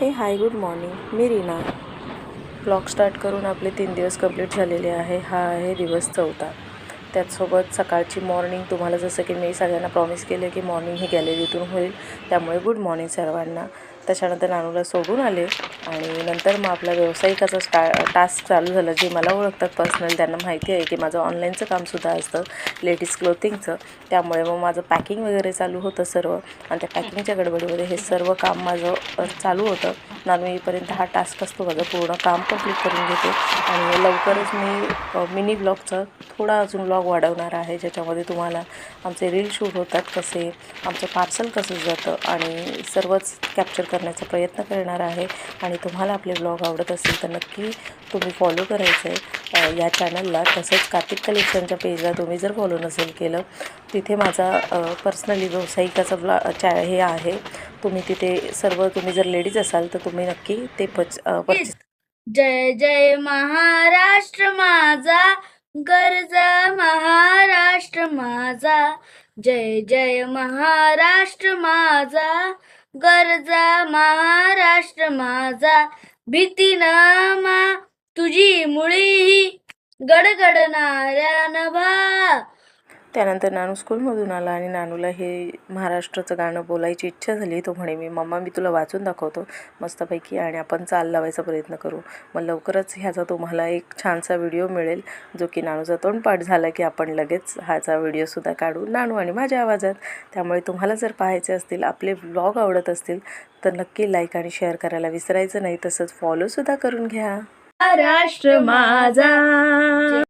हे hi good morning, मी Reena. Blog start करून आपले 3 दिवस कंप्लीट झालेले आहे. हा आहे दिवस 4था. त्याचसोबत सकाळची मॉर्निंग तुम्हाला जसं की मी सगळ्यांना प्रॉमिस केलं की मॉर्निंग ही गॅलरीतून होईल, त्यामुळे गुड मॉर्निंग सर्वांना. त्याच्यानंतर नानूला सोडून आले आणि नंतर मग आपला व्यावसायिकाचा टास्क चालू झालं. जे मला ओळखतात पर्सनल त्यांना माहिती आहे की माझं ऑनलाईनचं कामसुद्धा असतं, लेडीज क्लोथिंगचं. त्यामुळे मग माझं पॅकिंग वगैरे चालू होतं सर्व, आणि त्या पॅकिंगच्या गडबडीमध्ये हे सर्व काम माझं चालू होतं. नानू येईपर्यंत हा टास्क असतो माझं, पूर्ण काम कंप्लीट करून घेते. आणि लवकरच मी मिनी ब्लॉगचा थोडा अजून ब्लॉग वाढवणार आहे, ज्याच्यामध्ये तुम्हाला आमचे रील शूट होतात कसे, आमचं पार्सल कसं जातं आणि सर्वच कॅप्चर करण्याचा प्रयत्न करणार आहे. आणि तुम्हाला आपले ब्लॉग आवडत असेल तर नक्की तुम्ही फॉलो करायचं आहे या चॅनलला. तसंच कार्तिक कलेक्शनच्या पेजला तुम्ही जर फॉलो नसेल केलं, तिथे माझा पर्सनली व्यावसायिकाचा हे आहे. तुम्ही तिथे तुम्ही जर लेडीज असाल तर तुम्ही नक्की ते परचेस. जय जय महाराष्ट्र माझा, गरजा महाराष्ट्र माझा. जय जय महाराष्ट्र माझा, गरजा महाराष्ट्र माझा. भीती न मा तुझी मुळी, गडगडणाऱ्या नभा. त्यानंतर नानू स्कूलमधून आला आणि नानूला हे महाराष्ट्राचं गाणं बोलायची इच्छा झाली. तो म्हणे मी मम्मा मी तुला वाचून दाखवतो मस्तपैकी, आणि आपण चाल लावायचा प्रयत्न करू. मग लवकरच ह्याचा तुम्हाला एक छानसा व्हिडिओ मिळेल, जो की नानूचा तोंडपाठ झाला की आपण लगेच ह्याचा व्हिडिओसुद्धा काढू नानू आणि माझ्या आवाजात. त्यामुळे तुम्हाला जर पाहायचे असतील, आपले व्लॉग आवडत असतील तर नक्की लाईक आणि शेअर करायला विसरायचं नाही. तसंच फॉलोसुद्धा करून घ्या. महाराष्ट्र माझा.